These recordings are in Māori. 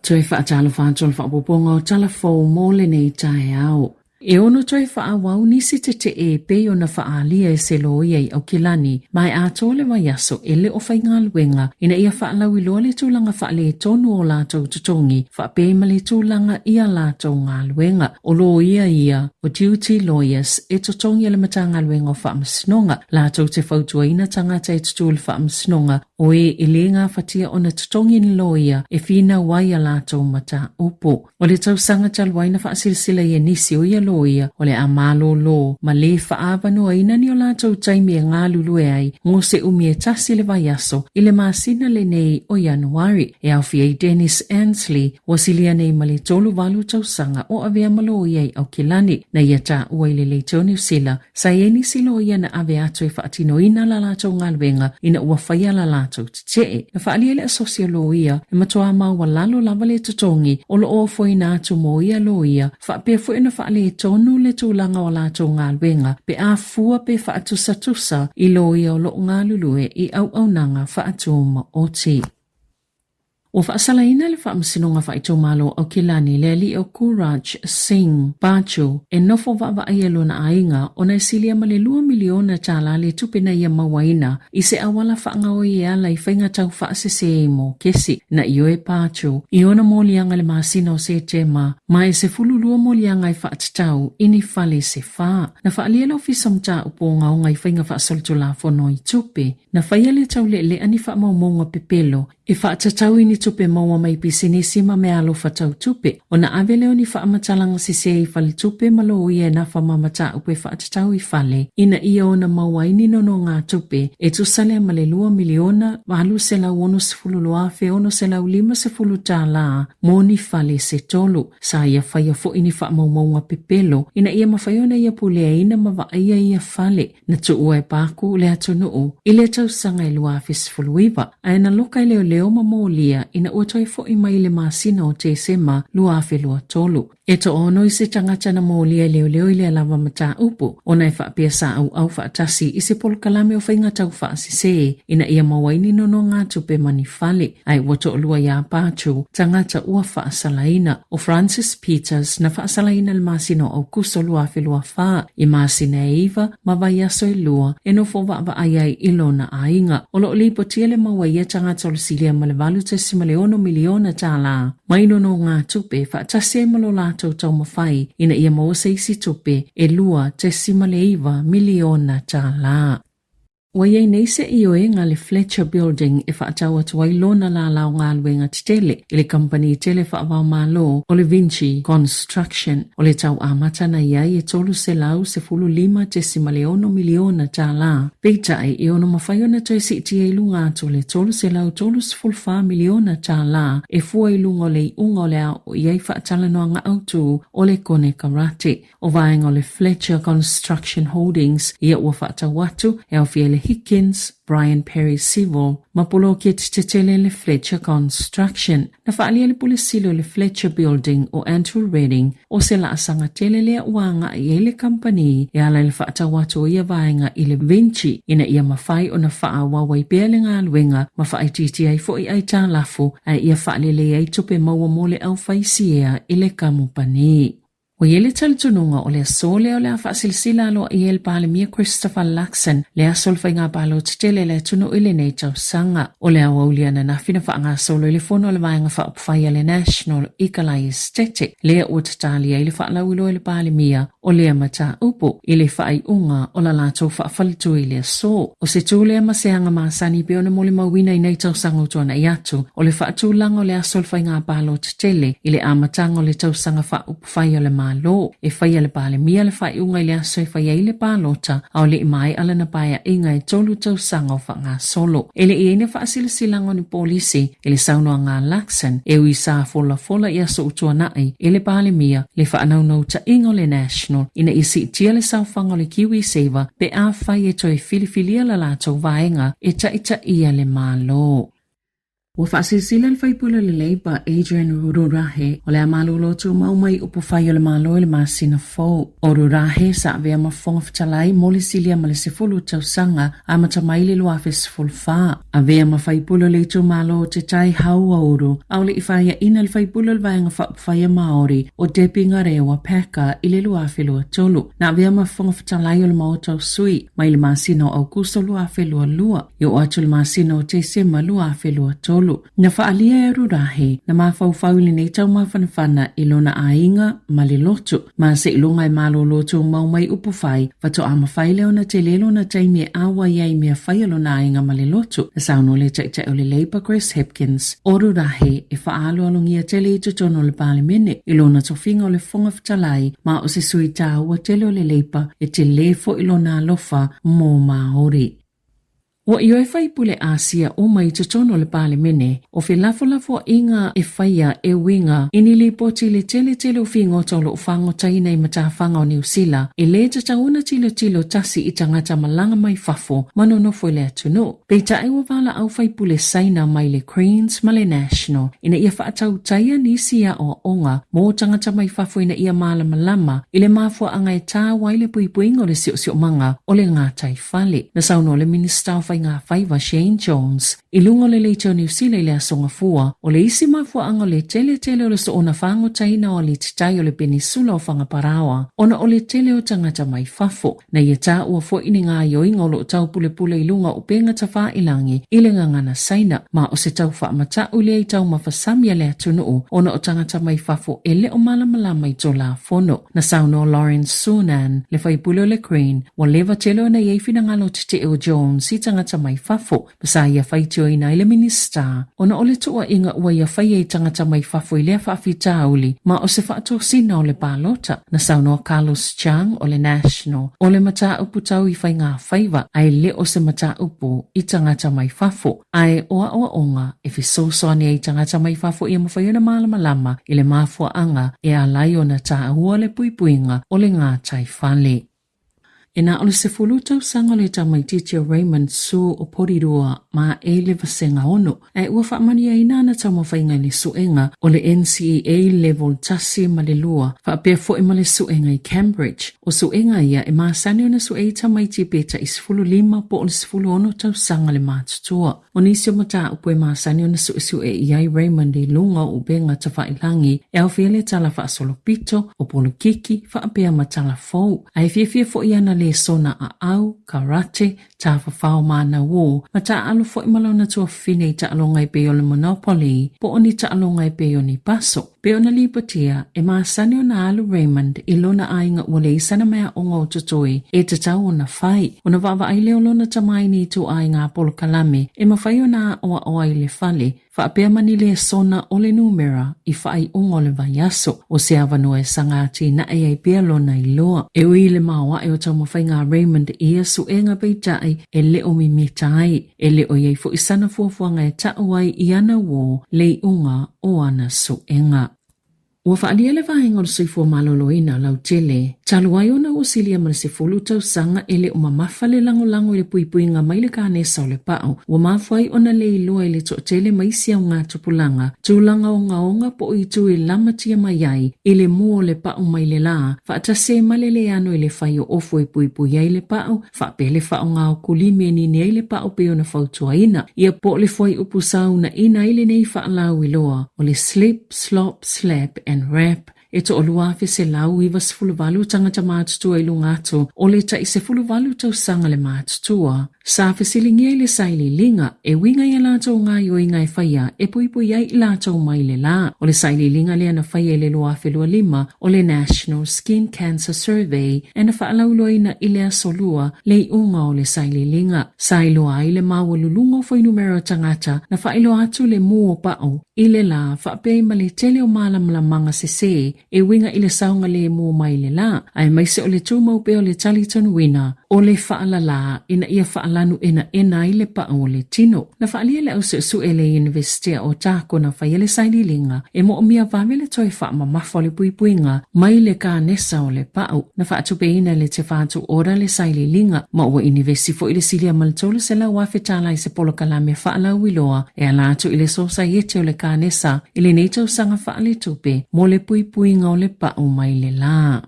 Toi whaatalo whaatolo whaapoponga o talafou mole nei tae au. E ono toi whaawau nisi te e pe ona whaalia e se loia i au kilani, mai a tole wa yaso ele o whainga luenga, ina ia whaalau i loa le tūlanga whaale tonu o lātou tutongi, whaapema le tūlanga ia lātou ngā luenga, o lo ia, o duty lawyers, e tutongi ele matanga luenga o whaamasnonga, lātou te whautua ina tangata e tutul whaamasnonga, o e le ngā whatia ona tutongi ni loia, e whina waia lātou mata upo. O le tausanga talwaina whaasilsila ia nisi o ia loia, o le amalo lo, ma le whaavano aina ni o lātou taimi e ngā lulue ai, ngō se umi e tasi le vaiaso, i le māsina le nei o Januari, e au fia i Dennis Ansley, wasilia nei ma le tolu walu tausanga o avea malo iai au kilani, na ia tā ua i le leiteo New Sila, sa e nisi loia na ave atu e whaatino ina la lātou ngalwenga, ina ua whaia la lātou te na whaalia le asosia loia, e matoa maua lalo lava le tutongi, o lo o foi na atu mo ia loia, whaapea foi na whaale tonu le tūlanga o lātou ngalwenga, pe a fua pe whaatusa i loia o lo ngā lulue i au nanga whaatuma o ti. O whaasalaina le whaamasinonga whaito malo au kilani le li o Courage Singh Bacho e nofo wawa aielo na ainga o na isilia ma le 2 miliona tala le tupena ia mawaina i se awala whaanga o ia lai whainga tau whaasese mo kesi na ioe Bacho i ona molianga le maasina o se tema ma e se fululua molianga i whaatatau ini whale se wha na whaalia lo fisamta uponga o ngai whainga whaasoltu la fono i tupe na whaia le tau le ani whaamaumonga pepelo e whaatatau ini tupe maua mai pisinisi ma mea alofa tau tupe. O na ave leo ni whaamatalanga sise i whale tupe malo ia na whamamata upe whaatatau i whale. Ina ia o na maua ini nono ngā tupe e tusale ma le 2 miliona walu se lau ono se fulu loa fe ono se lau 5 se fulu tā la mo ni whale se tolu. Sa ia whaia fo ini whaamaumaunga pepelo. Ina ia mawhaiona ia pulea ina mawa ia whale. Na tuua e pāku le atunuu. Ile tau sanga i lua fes fulu iwa. Aina loka i leo mamolia ina uatoi fo i mai le masina o te sema lua afe lua tolu. E to ono i se tangata na molia leo i le alava mata upu. Ona e whaapia sa au whaatasi i se polkalame o whainga tau whaasise. Ina ia mawaini nono ngā tupe mani whale. Ai wato lua ia pāchu tangata ua whaasalaina. O Francis Peters na whaasalaina le masina o kuso lua afe lua wha. I masina e iwa mawai aso i lua. E no fo wapa aiai ilona ainga. O lo lipo tia le mawaia tangata o silia ma le valu te sima le 1 miliona tala. Maino no ngā tupe whaatasi e malo lātou tau mawhai ina ia mawasa isi tupe e lua te sima le 1 miliona tala. Waiei neise ioe ngā le Fletcher Building e whaatau atu ai lona la lau ngā luenga titele i le company tele whaavau malo o le Vinci Construction o le tau amata na iai e tolu se lau se fulu 5 te sima le 1 miliona tā la. Peitai i ono mawhaiona toi si tia i lunga atu le tolu se lau tolu se fulu 4 miliona tā la e fua i lunga o le unga o le au o iai whaatala noa ngā autu o le kone karate. O vaenga o le Fletcher Construction Holdings ia ua whaatau atu e au fia le Higgins, Brian Perry Civil, mapolo ke te tele le Fletcher Construction. Na whaalia le pulisilo le Fletcher Building o Andrew Redding o se la asanga tele lea uanga i ele company e ala le whaatawatu ia vaenga i le Vinci ina ia mawhai o na whaawa wai pēr le ngā luenga ma whaai titi ai fo i ai tā lafu ai ia whaale le ai tupe maua mole au whaisia i le kamupani. O iele talitununga o le asole o le awhaasilsila alo i el pālemia Christopher Luxon le asolwhai ngā pālo titele le tunu ile nei tau sanga o le awaulia na nawhina wha ngā solo i le fono o le vaenga whaapwhai le National Ikalai Aesthetic le o tatalia i le whaalauilo i le pālemia o le mata upo i le whaai unga o la lātou whaafalitu i le aso. O se tūlea maseanga māsani pe ona mole mawina i nei tau sanga utuana i atu o le whaatūlanga o le asolwhai ngā pālo titele i le amatanga o le tau sanga whaupwhai o le lo e whaia le pāle mia le whai unga i le aso e whaia i le pālota au le mai ala na paia inga e tolu tau sanga o wha ngā solo. E le ene whaasila silango ni polisi e le saunoa ngā Luxon e ui sā fola i aso utua nai e le pāle mia le whaanaunau ta inga o le National ina isi tia le sauwhanga o le Kiwi Saver pe a whai e toi filifilia la lātou vaenga e ta ia le mālo. Ua whaasisila le whaipula le Labour Adrian Rurahe o le amalulo tu maumai upu whai o le malo le masina fau. O Rurahe sa avea mafonga whatalai mole silia ma le sefulu tausanga a matamai le luafe sefulu wha. Avea ma whaipula le tu malo te tai hau auru au le ifaya ina le whaipula le vaenga whaia Maori o depinga rewa peka i le luafe lua tolu. Na avea mafonga whatalai o le mao tau sui mai le masina o augusto luafe lua lua. Yo atu le masina o te sema luafe lua tolu. Na whaalia e Rurahe na mawhauwhau le nei tau mawhanawhana i lona ainga ma le lotu. Ma se ilunga e malo lotu maumai upu whai wato ama whai leo na te lelo na taimi e awa iai mea whai lona ainga ma le lotu. Na sauno le taita o le Labour Grace Hopkins o Rurahe e whaalo alongia tele i tutono le pale mene i lona tofinga o le fonga whatalai ma o se sui tā ua tele o le Labour e te lefo i lona alofa mō Māori. Wa ioi whaipule Asia o mai tutono le pale mene o whelafo inga e whaia e winga ini li poti le tele o whingo tolo ufango taina i matawhanga o New Zealand e le tatauna tilo tasi i tangata malanga mai fafo manono fwele atunu. Peita e wavala au whaipule saina mai le Queens ma le National ina ia whaatau taia nisia o onga mo tangata mai fafo ina ia malama i le mafua anga e tā waile puipuingo le sio manga o le ngātai whale. Na sauno le Minister of ngā whaiva Shane Jones i lunga le leitao New Zealand le asonga fua o le isi mafua anga le tele o le so ona whango taina o le titai o le penisula o whangaparawa ona o le tele o tangata mai fafo na ia tā ua fo ini ngā yoinga o lo tau pule i lunga o penga ta wha ilangi i le ngangana saina ma o se tau wha mata ule i tau mawhasamia le atunuu ona o tangata mai fafo e le o malamalama i tō la fono na sauno Lawrence Sunan le whaipule o le Queen wa leva tele o na iei ngalo te o Jones i tangata mai fafo pasa ia whaitio ina ile Minister ona ole tua inga ua ia whaia i tangata mai fafo i lea whaafita auli ma o se whaato sina o le pālota na sauno Carlos Chang o le National o le mata upu tau i whai ngā whaiva ai le o se mata upu i tangata mai fafo ai oa onga e fisosoani i tangata mai fafo i mawhaiona malama i le mafua anga e a lai o na tā ahua le puipuinga o le ngā tai whale. E nā ole se fulutau sanga le tamai titia Raymond Su o Porirua ma e le vasenga ono. E ua whaamani a inana tamo whainga le suenga o le NCEA level tasi ma le lua. Whaapea fo e ma le suenga i Cambridge. O suenga ia e maasani o na suei tamai tipeta i sifulu lima po o le sifulu ono tau sanga le mātutua. O nisi o mata upo e maasani o na sue iai Raymond i lunga o benga ta whailangi e au fiele tala whaasolo pito o polo kiki whaapea matala fau. Ai fie fo iana le sona a au, karate, ta whawhao mana wō, ma ta alo fo imalona tua whine ta alonga i peo le Monopoly, po oni ta alonga i peo ni paso. Peo na lipatia, e maasani o na alu Raymond i lona ainga ua le isana mea onga o tutoi, e te tau o na whai. O na wawa ai leo lona tamai ni tu ainga Apollo Kalame, e mawhai o na oa i le whale, whaapea mani le sona o le numera i whai ungo le vaiaso, o se avanua e sangati na e ai pia lona i loa. E ui le mawa e o tau mawhai ngā Raymond i a suenga peitai e le o mimitai, e le o iei fo isana fuafuanga e tau ai i ana wō le unga o ana suenga. Ua whaalia le vahenga o soifua maloloina lau tele. Taluai ona o silia ma se fulu tau sanga ele o mamafa le lango i le puipuinga mai le kānesa o le pao. Ua mawhai ona le ilua i le to tele maisia o ngā tupulanga. Tūlanga o ngaonga po i tu i lamatia mai ai i le mua o le pao mai le la. Whaatase malele ano i le whai o ofo i puipui ai le pao. Whaapele whao ngā o kulime ni nei le pao peo na whautua ina. Ia po le whai upu sauna ina i le nei whaalau i loa. O le slip, slop, slap and rap. E to oluafe se lau iwa sefuluvalu tangata mātutua i lungato o le ta i sefuluvalu tau sanga le mātutua. Sa fesilingia i le saili linga e winga i lato ngā i o inga e whaia e puipui ai i lato mai le la. O le saili linga le ana whaia i le luafe lua lima o le National Skin Cancer Survey e na whaalauloina i le asolua le i unga o le saili linga. Sa iloa ai le maua lulunga o fai numero tangata na whailo atu le mua pao i le la whaapei ma le tele o malamla manga sese e winga i le saunga le mua mai le la. Ai maise o le tūmau pe o le tali tanuina o le whaalala ina ia whaalanu ena i le pao le tino. Na whaalia le au su ele Universitea o Tāko na whaiele saililinga e mo o mia vamele toi whaamamafa le puipuinga mai le ka nesa o le pao. Na whaatupe ina le te whaatu ora le saililinga ma ua Universi fo i le silia maltolu se lau wafe tala i se polo kalame whaalau iloa e alatu i le sosa iete o le ka nesa i le neitau sanga whaale tupe mo le puipuinga o le pao mai le la.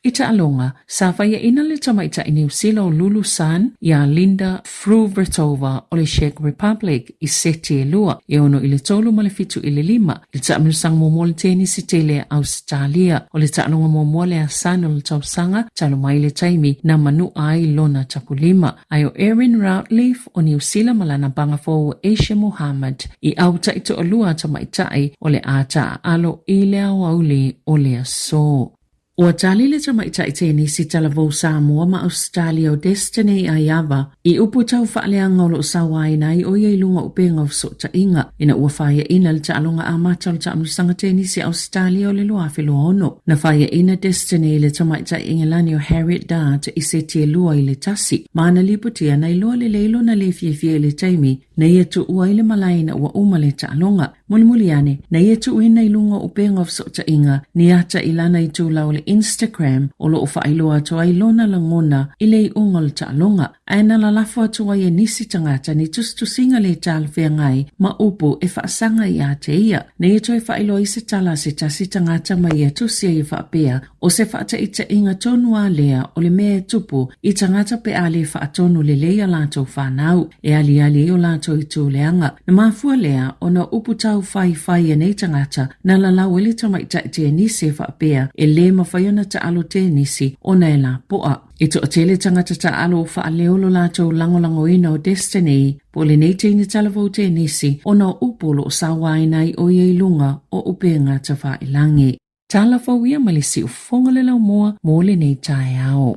Ita alonga, sa whaia ina le tamaita i New Zealand Lulu San ia Linda Fruvretova o le Czech Republic i seti e lua e ono i le tolu ma le fitu i le lima le taamilusanga momo le tenisi tele Australia o le taalonga momo le asana o le tausanga talo mai le taimi na manu ai lona tapulima ai o Erin Routleaf o New Zealand malana banga fo Asia Muhammad i auta ito o lua tamaitai o le ata alo i le auli o le aso. Ua tali le tamaita i tenisi talavou Samoa ma Australia o Destiny a Iava i upu tau whaaleanga o lo sawai nai o iei lunga upenga o sota inga ina ua whaia ina le taalonga a mata o le taamulusanga tenisi Australia o le loa whilo ono. Na whaia ina Destiny le tamaita i Ingelani o Harriet Dart i seti e lua i le tasi. Maana liputia na iloa le leilo na le fie le taimi na ia tu ua i le malaina ua uma le taalonga. Muli ane, na ia tu uina i lunga upenga o sota inga ni ata ilana i tu lau le Instagram o lo ufa ailoa to ai lona langona i le unga le taalonga. Aina la lafo atu ai e nisi tangata ni tustusinga le talwea ngai ma upo e whaasanga i ate ia. Na ia to e whailoa i se tala se tasi tangata ma ia tusia i whaapea o se whaata ita inga tonua lea o le mea tupu i tangata pe ale whaatonu le lea lato whanau e ali o lato i tu leanga. Na mafua lea o na upu tau whai e nei tangata na la lau ele tamaita i te nisi e whaapea e le mawhaiona ta alo te nisi o na e la poa. I to atele tangata ta alo whaaleolo lato langolango ina o Destiny po le nei teini talavou te nisi o na upolo o sawainai o iei lunga o upenga ta whaelangi. Tala fawia malisi u fonga le lau moa mo le nei tae ao.